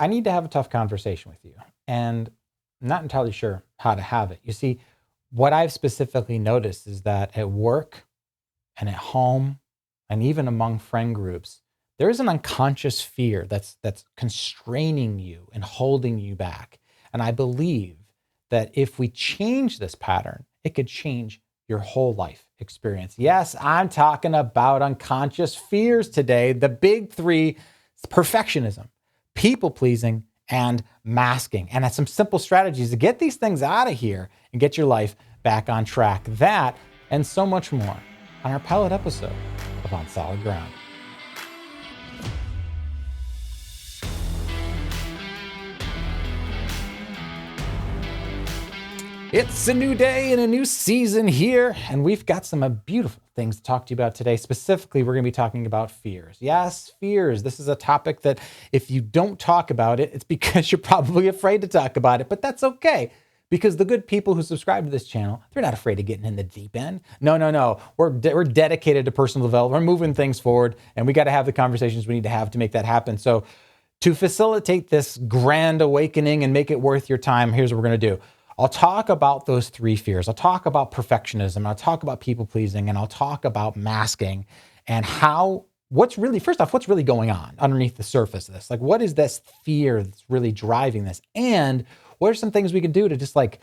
I need to have a tough conversation with you. And I'm not entirely sure how to have it. You see, what I've specifically noticed is that at work and at home and even among friend groups, there is an unconscious fear that's constraining you and holding you back. And I believe that if we change this pattern, it could change your whole life experience. Yes, I'm talking about unconscious fears today. The big three: perfectionism, people pleasing, and masking. And some simple strategies to get these things out of here and get your life back on track. That and so much more on our pilot episode of On Solid Ground. It's a new day and a new season here, and we've got some beautiful things to talk to you about today. Specifically, we're going to be talking about fears. Yes, fears. This is a topic that if you don't talk about it, it's because you're probably afraid to talk about it, but that's okay. Because the good people who subscribe to this channel, they're not afraid of getting in the deep end. No. We're dedicated to personal development. We're moving things forward, and we got to have the conversations we need to have to make that happen. So to facilitate this grand awakening and make it worth your time, here's what we're going to do. I'll talk about those three fears. I'll talk about perfectionism. I'll talk about people pleasing, and I'll talk about masking and what's really going on underneath the surface of this? Like, what is this fear that's really driving this? And what are some things we can do to just like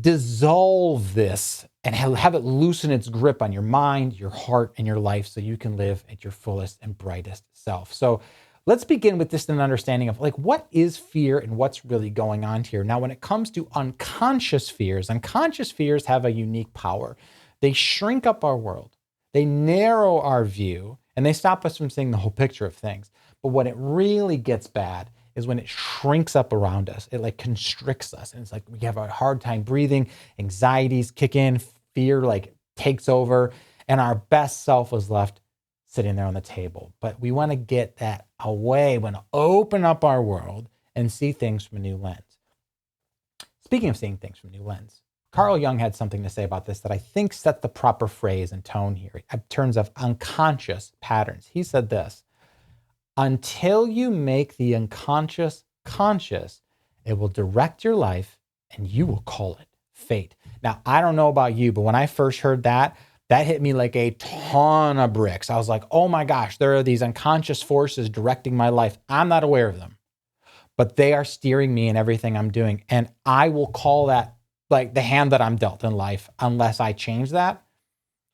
dissolve this and have it loosen its grip on your mind, your heart, and your life so you can live at your fullest and brightest self? So let's begin with just an understanding of like, what is fear and what's really going on here? Now, when it comes to unconscious fears have a unique power. They shrink up our world. They narrow our view and they stop us from seeing the whole picture of things. But when it really gets bad is when it shrinks up around us. It like constricts us. And it's like we have a hard time breathing, anxieties kick in, fear like takes over, and our best self is left sitting there on the table. But we want to get that away. We want to open up our world and see things from a new lens. Speaking of seeing things from a new lens, Carl Jung had something to say about this that I think set the proper phrase and tone here in terms of unconscious patterns. He said this: until you make the unconscious conscious, it will direct your life and you will call it fate. Now, I don't know about you, but when I first heard that hit me like a ton of bricks. I was like, oh my gosh, there are these unconscious forces directing my life. I'm not aware of them, but they are steering me in everything I'm doing. And I will call that like the hand that I'm dealt in life unless I change that.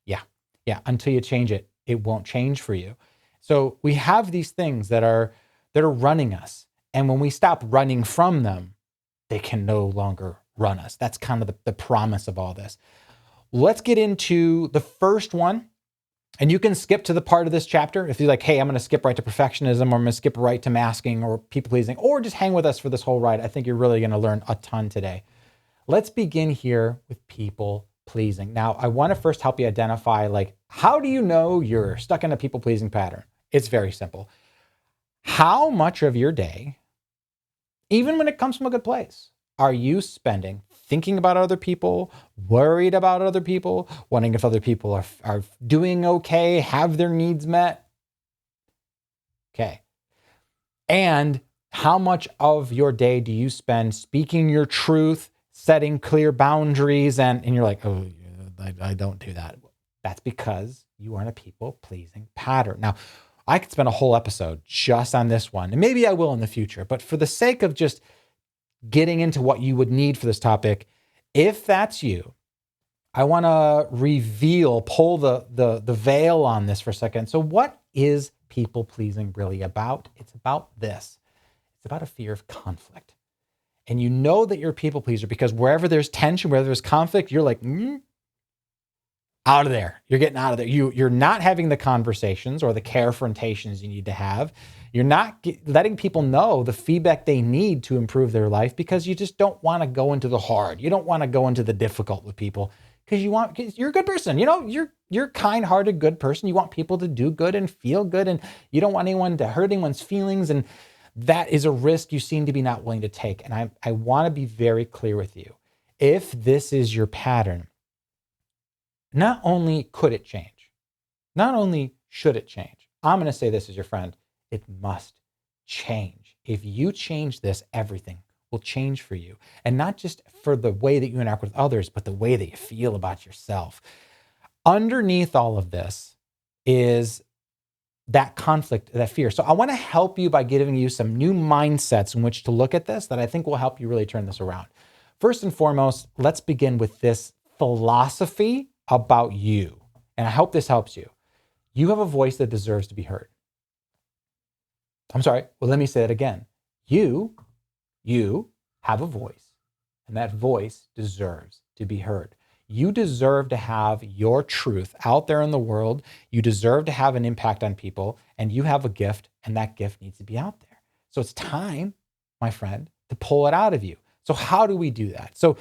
Yeah. Until you change it, it won't change for you. So we have these things that are running us. And when we stop running from them, they can no longer run us. That's kind of the promise of all this. Let's get into the first one. And you can skip to the part of this chapter if you're like, hey, I'm going to skip right to perfectionism, or I'm going to skip right to masking or people pleasing, or just hang with us for this whole ride. I think you're really going to learn a ton today. Let's begin here with people pleasing. Now, I want to first help you identify, like, how do you know you're stuck in a people pleasing pattern? It's very simple. How much of your day, even when it comes from a good place, are you spending thinking about other people, worried about other people, wondering if other people are doing okay, have their needs met? Okay. And how much of your day do you spend speaking your truth, setting clear boundaries, and you're like, oh, I don't do that. That's because you are in a people-pleasing pattern. Now, I could spend a whole episode just on this one, and maybe I will in the future, but for the sake of just getting into what you would need for this topic, if that's you, I want to pull the veil on this for a second. So what is people pleasing really about? It's about this. It's about a fear of conflict. And you know that you're a people pleaser because wherever there's tension, wherever there's conflict, you're like, out of there. You're getting out of there. You're not having the conversations or the confrontations you need to have. You're not letting people know the feedback they need to improve their life because you just don't want to go into the hard. You don't want to go into the difficult with people because you're a good person. You know, you're kind-hearted, good person. You want people to do good and feel good, and you don't want anyone to hurt anyone's feelings. And that is a risk you seem to be not willing to take. And I want to be very clear with you. If this is your pattern, not only could it change, not only should it change, I'm going to say this as your friend, it must change. if you change this, everything will change for you. And not just for the way that you interact with others, but the way that you feel about yourself. Underneath all of this is that conflict, that fear. So I want to help you by giving you some new mindsets in which to look at this that I think will help you really turn this around. First and foremost, let's begin with this philosophy about you. And I hope this helps you. You have a voice that deserves to be heard. I'm sorry. Well, let me say that again. You have a voice, and that voice deserves to be heard. You deserve to have your truth out there in the world. You deserve to have an impact on people, and you have a gift, and that gift needs to be out there. So it's time, my friend, to pull it out of you. So how do we do that? So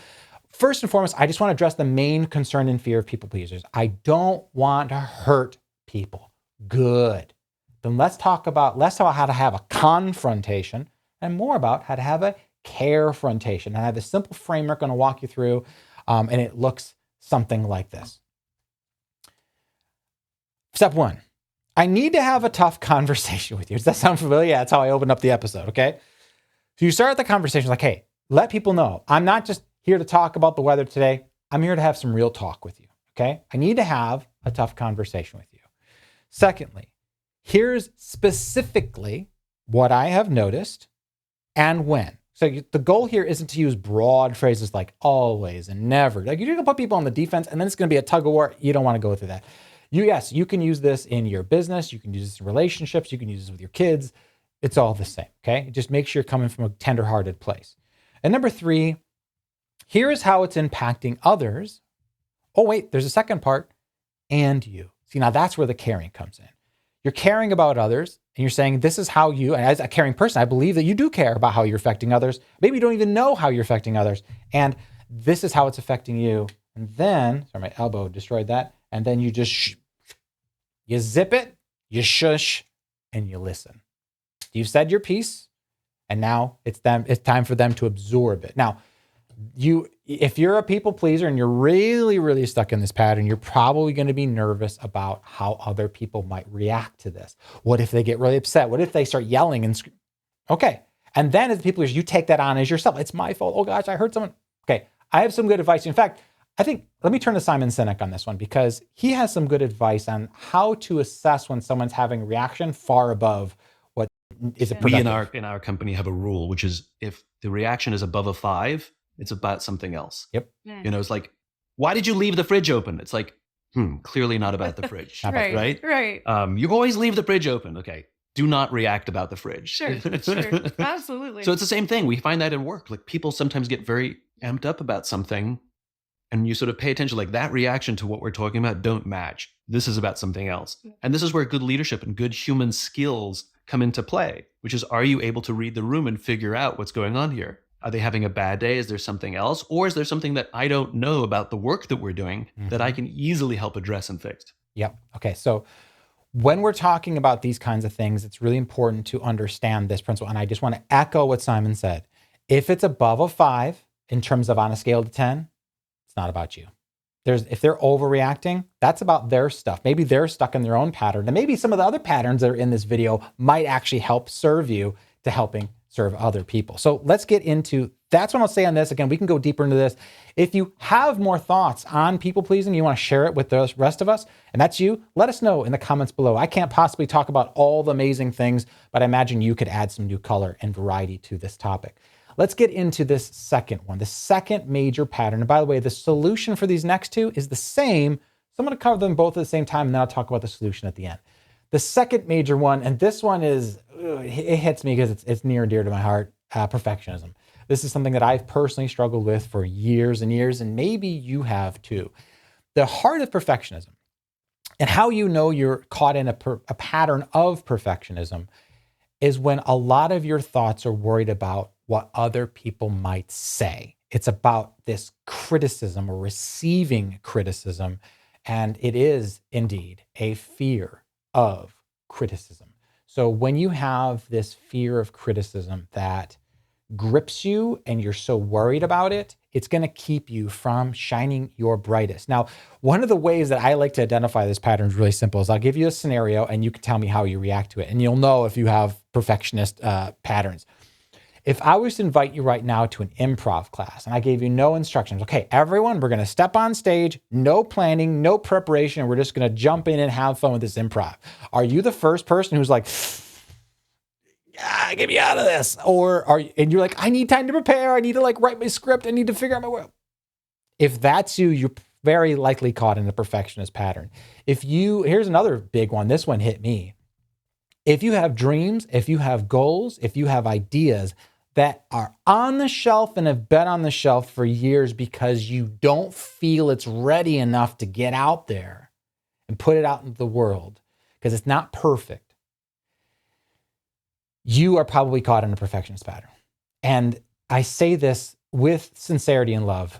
first and foremost, I just want to address the main concern and fear of people pleasers. I don't want to hurt people. Good. Then let's talk about how to have a confrontation and more about how to have a carefrontation. And I have a simple framework I'm going to walk you through, and it looks something like this. Step one, I need to have a tough conversation with you. Does that sound familiar? Yeah, that's how I opened up the episode, okay? So you start the conversation like, hey, let people know I'm not just here to talk about the weather today. I'm here to have some real talk with you, okay? I need to have a tough conversation with you. Secondly, here's specifically what I have noticed and when. So the goal here isn't to use broad phrases like always and never. Like you're going to put people on the defense and then it's going to be a tug of war. You don't want to go through that. Yes, you can use this in your business. You can use this in relationships. You can use this with your kids. It's all the same, okay? Just make sure you're coming from a tender-hearted place. And number three, here is how it's impacting others. Oh, wait, there's a second part. And you. See, now that's where the caring comes in. You're caring about others and you're saying, this is how you, and as a caring person, I believe that you do care about how you're affecting others. Maybe you don't even know how you're affecting others. And this is how it's affecting you. And then, sorry, my elbow destroyed that. And then you just, you zip it, you shush, and you listen. You've said your piece, and now it's time for them to absorb it. Now, if you're a people pleaser and you're really, really stuck in this pattern, you're probably going to be nervous about how other people might react to this. What if they get really upset? What if they start yelling and screaming? Okay. And then as a people pleaser, you take that on as yourself. It's my fault. Oh gosh, I hurt someone. Okay. I have some good advice. In fact, let me turn to Simon Sinek on this one because he has some good advice on how to assess when someone's having a reaction far above what is it. We in our company have a rule, which is if the reaction is above a 5, it's about something else. Yep. You know, it's like, why did you leave the fridge open? It's like, clearly not about the fridge. Right. You always leave the fridge open. Okay. Do not react about the fridge. Sure. Absolutely. So it's the same thing. We find that in work. Like people sometimes get very amped up about something and you sort of pay attention, like that reaction to what we're talking about don't match. This is about something else. And this is where good leadership and good human skills come into play, which is, are you able to read the room and figure out what's going on here? Are they having a bad day? Is there something else? Or is there something that I don't know about the work that we're doing that I can easily help address and fix? Yep. Okay. So when we're talking about these kinds of things, it's really important to understand this principle. And I just want to echo what Simon said. If it's above a 5 in terms of on a scale to 10, it's not about you. If they're overreacting, that's about their stuff. Maybe they're stuck in their own pattern. And maybe some of the other patterns that are in this video might actually help serve you to helping serve other people. So let's get into, that's what I'll say on this. Again, we can go deeper into this. If you have more thoughts on people pleasing, you want to share it with the rest of us, and that's you, let us know in the comments below. I can't possibly talk about all the amazing things, but I imagine you could add some new color and variety to this topic. Let's get into this second one, the second major pattern. And by the way, the solution for these next two is the same. So I'm going to cover them both at the same time, and then I'll talk about the solution at the end. The second major one, and this one is, it hits me because it's near and dear to my heart, perfectionism. This is something that I've personally struggled with for years and years, and maybe you have too. The heart of perfectionism, and how you know you're caught in a pattern of perfectionism, is when a lot of your thoughts are worried about what other people might say. It's about this criticism or receiving criticism, and it is indeed a fear of criticism. So when you have this fear of criticism that grips you and you're so worried about it, It's going to keep you from shining your brightest. Now, one of the ways that I like to identify this pattern is really simple. Is I'll give you a scenario and you can tell me how you react to it. And you'll know if you have perfectionist patterns. If I was to invite you right now to an improv class and I gave you no instructions, okay, everyone, we're going to step on stage, no planning, no preparation, and we're just going to jump in and have fun with this improv. Are you the first person who's like, get me out of this? And you're like, I need time to prepare. I need to like write my script. I need to figure out my way. If that's you, you're very likely caught in a perfectionist pattern. Here's another big one. This one hit me. If you have dreams, if you have goals, if you have ideas that are on the shelf and have been on the shelf for years because you don't feel it's ready enough to get out there and put it out into the world because it's not perfect, you are probably caught in a perfectionist pattern. And I say this with sincerity and love.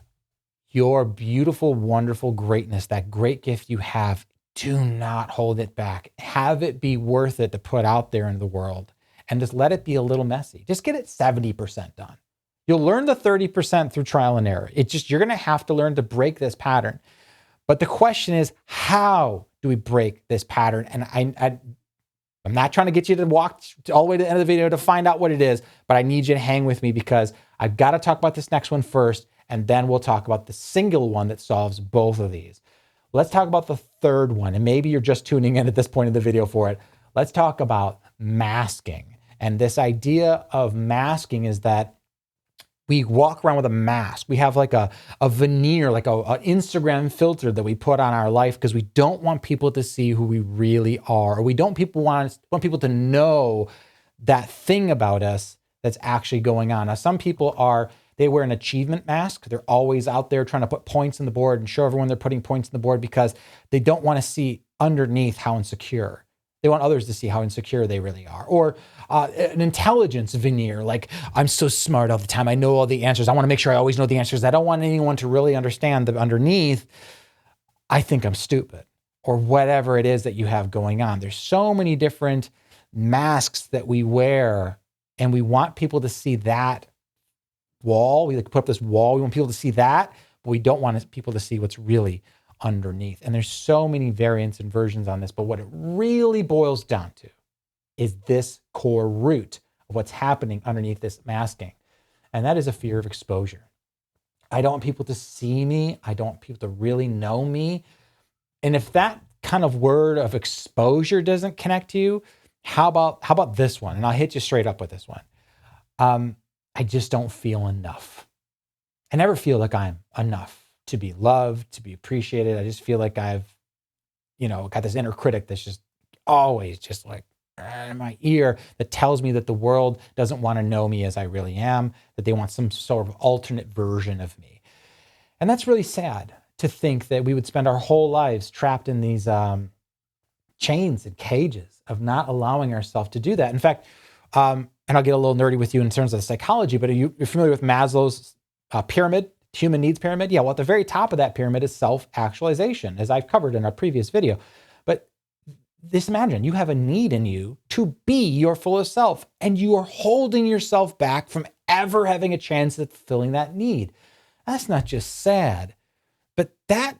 Your beautiful, wonderful greatness, that great gift you have, do not hold it back. Have it be worth it to put out there in the world. And just let it be a little messy. Just get it 70% done. You'll learn the 30% through trial and error. You're going to have to learn to break this pattern. But the question is, how do we break this pattern? And I'm not trying to get you to walk all the way to the end of the video to find out what it is, but I need you to hang with me because I've got to talk about this next one first, and then we'll talk about the single one that solves both of these. Let's talk about the third one, and maybe you're just tuning in at this point in the video for it. Let's talk about masking. And this idea of masking is that we walk around with a mask. We have like a veneer, like an Instagram filter that we put on our life because we don't want people to see who we really are. Or we don't want people to know that thing about us that's actually going on. Now, some people they wear an achievement mask. They're always out there trying to put points on the board and show everyone they're putting points on the board because they don't want to see underneath how insecure. They want others to see how insecure they really are. Or an intelligence veneer, like I'm so smart all the time. I know all the answers. I want to make sure I always know the answers. I don't want anyone to really understand that underneath, I think I'm stupid or whatever it is that you have going on. There's so many different masks that we wear and we want people to see that wall. We like put up this wall. We want people to see that, but we don't want people to see what's really underneath. And there's so many variants and versions on this, but what it really boils down to is this core root of what's happening underneath this masking. And that is a fear of exposure. I don't want people to see me. I don't want people to really know me. And if that kind of word of exposure doesn't connect to you, how about this one? And I'll hit you straight up with this one. I just don't feel enough. I never feel like I'm enough to be loved, to be appreciated. I just feel like I've, got this inner critic that's just always just like in my ear that tells me that the world doesn't want to know me as I really am, that they want some sort of alternate version of me. And that's really sad to think that we would spend our whole lives trapped in these chains and cages of not allowing ourselves to do that. In fact, and I'll get a little nerdy with you in terms of psychology, but you're familiar with Maslow's pyramid, human needs pyramid? Yeah, well, at the very top of that pyramid is self-actualization, as I've covered in a previous video. But just imagine you have a need in you to be your fullest self, and you are holding yourself back from ever having a chance at fulfilling that need. That's not just sad, but that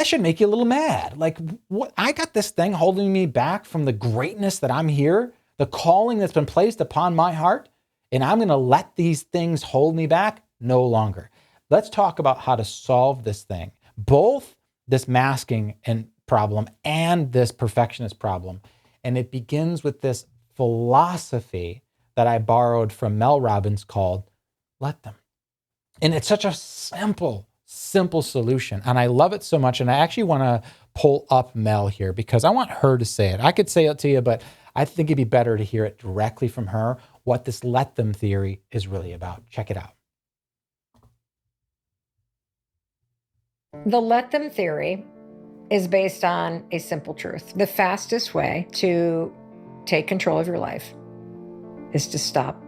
should make you a little mad. Like, what? I got this thing holding me back from the greatness that I'm here, the calling that's been placed upon my heart, and I'm going to let these things hold me back? No longer. Let's talk about how to solve this thing, both this masking and problem and this perfectionist problem. And it begins with this philosophy that I borrowed from Mel Robbins called let them. And it's such a simple solution. And I love it so much. And I actually want to pull up Mel here because I want her to say it. I could say it to you, but I think it'd be better to hear it directly from her, what this let them theory is really about. Check it out. The let them theory is based on a simple truth. The fastest way to take control of your life is to stop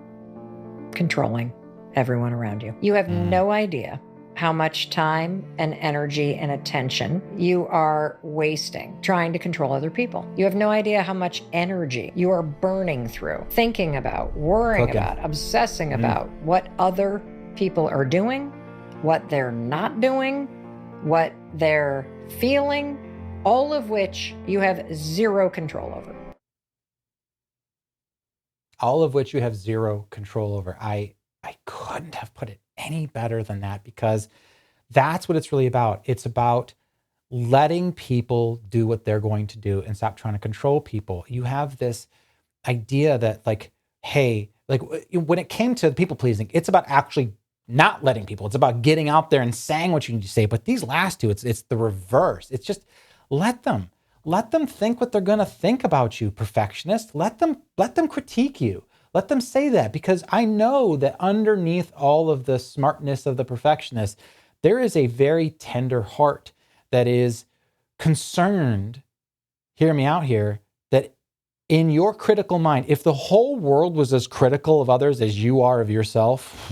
controlling everyone around you. You have no idea how much time and energy and attention you are wasting trying to control other people. You have no idea how much energy you are burning through thinking about, worrying about, obsessing about what other people are doing what they're not doing, what they're feeling, all of which you have zero control over. All of which you have zero control over. I couldn't have put it any better than that, because that's what it's really about. It's about letting people do what they're going to do and stop trying to control people. You have this idea that, like, hey, like when it came to people pleasing, it's about actually not letting people. It's about getting out there and saying what you need to say. But these last two, it's the reverse. It's just let them think what they're going to think about you, perfectionist. Let them critique you. Let them say that, because I know that underneath all of the smartness of the perfectionist, there is a very tender heart that is concerned, hear me out here, that in your critical mind, if the whole world was as critical of others as you are of yourself,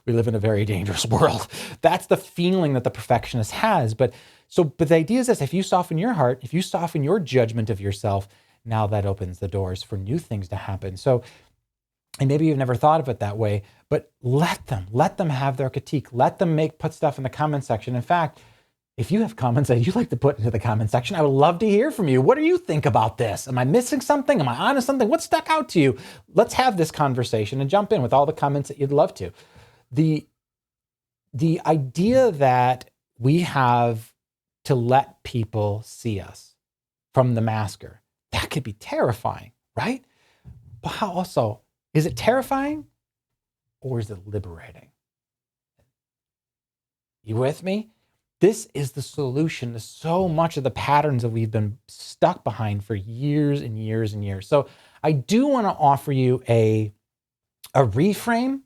we live in a very dangerous world. That's the feeling that the perfectionist has. But the idea is this: if you soften your heart, if you soften your judgment of yourself, now that opens the doors for new things to happen. So, and maybe you've never thought of it that way, but let them have their critique. Let them put stuff in the comment section. In fact, if you have comments that you'd like to put into the comment section, I would love to hear from you. What do you think about this? Am I missing something? Am I onto something? What stuck out to you? Let's have this conversation and jump in with all the comments that you'd love to. The idea that we have to let people see us from the masker, that could be terrifying, right? But how also, is it terrifying or is it liberating? You with me? This is the solution to so much of the patterns that we've been stuck behind for years and years and years. So I do want to offer you a reframe,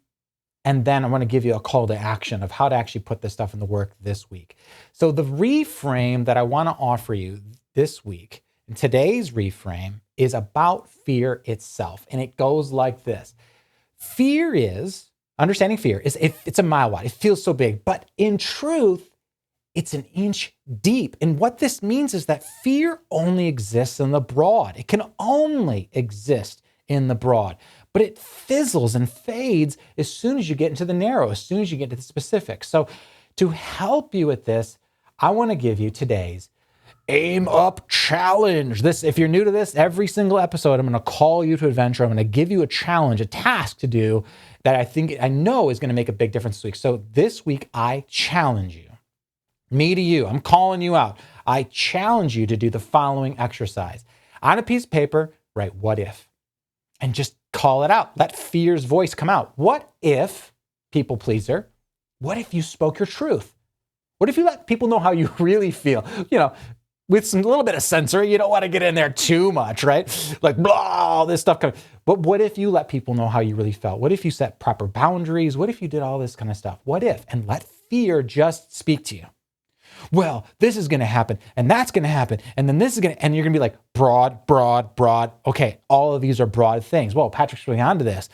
and then I want to give you a call to action of how to actually put this stuff in the work this week. So the reframe that I want to offer you this week, and today's reframe, is about fear itself. And it goes like this. Understanding fear is, it's a mile wide. It feels so big, but in truth, it's an inch deep. And what this means is that fear only exists in the broad. It can only exist in the broad, but it fizzles and fades as soon as you get into the narrow, as soon as you get to the specific. So to help you with this, I want to give you today's Aim Up Challenge. If you're new to this, every single episode, I'm going to call you to adventure. I'm going to give you a challenge, a task to do that I know is going to make a big difference this week. So this week, I challenge you. Me to you. I'm calling you out. I challenge you to do the following exercise. On a piece of paper, write what if, and just call it out. Let fear's voice come out. What if, people pleaser, what if you spoke your truth? What if you let people know how you really feel? With a little bit of censoring, you don't want to get in there too much, right? Like, blah, all this stuff coming. But what if you let people know how you really felt? What if you set proper boundaries? What if you did all this kind of stuff? What if? And let fear just speak to you. Well, this is going to happen, and that's going to happen, and then this is going to, and you're going to be like, broad, broad, broad. Okay, all of these are broad things. Well, Patrick's going on to this.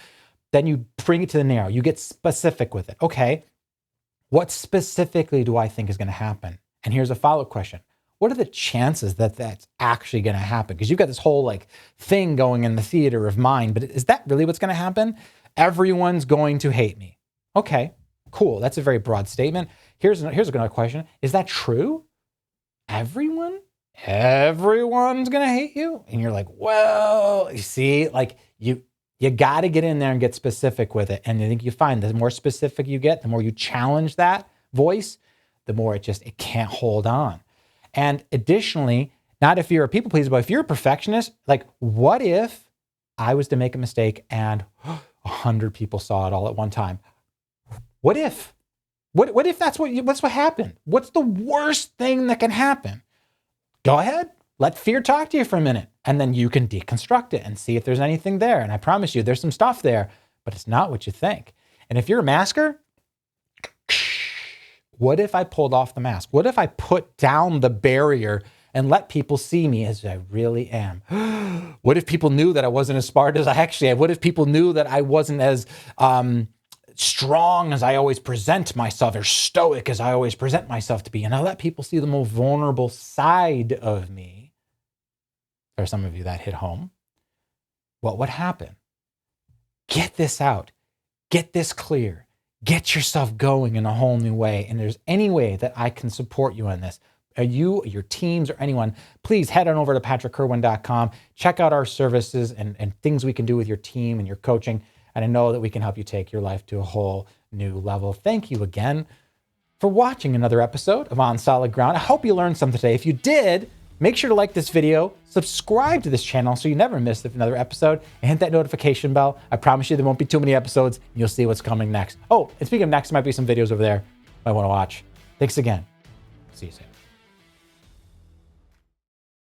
Then you bring it to the narrow. You get specific with it. Okay, what specifically do I think is going to happen? And here's a follow-up question. What are the chances that that's actually going to happen? Because you've got this whole thing going in the theater of mind, but is that really what's going to happen? Everyone's going to hate me. Okay, cool. That's a very broad statement. Here's another question. Is that true? Everyone's going to hate you? And you're like, well, you see, you got to get in there and get specific with it. And I think you find the more specific you get, the more you challenge that voice, the more it can't hold on. And additionally, not if you're a people pleaser, but if you're a perfectionist, what if I was to make a mistake and 100 people saw it all at one time? What if? What if that's what happened? What's the worst thing that can happen? Go ahead. Let fear talk to you for a minute, and then you can deconstruct it and see if there's anything there. And I promise you, there's some stuff there, but it's not what you think. And if you're a masker, what if I pulled off the mask? What if I put down the barrier and let people see me as I really am? What if people knew that I wasn't as smart as I actually am? What if people knew that I wasn't as strong as I always present myself, or stoic as I always present myself to be? And I let people see the more vulnerable side of me. For some of you that hit home. What would happen? Get this out. Get this clear. get yourself going in a whole new way. And there's any way that I can support you on this, you, your teams, or anyone, please head on over to patrickkerwin.com. Check out our services and things we can do with your team and your coaching. And I know that we can help you take your life to a whole new level. Thank you again for watching another episode of On Solid Ground. I hope you learned something today. If you did, make sure to like this video, subscribe to this channel so you never miss another episode, and hit that notification bell. I promise you there won't be too many episodes, and you'll see what's coming next. Oh, and speaking of next, there might be some videos over there you might want to watch. Thanks again. See you soon.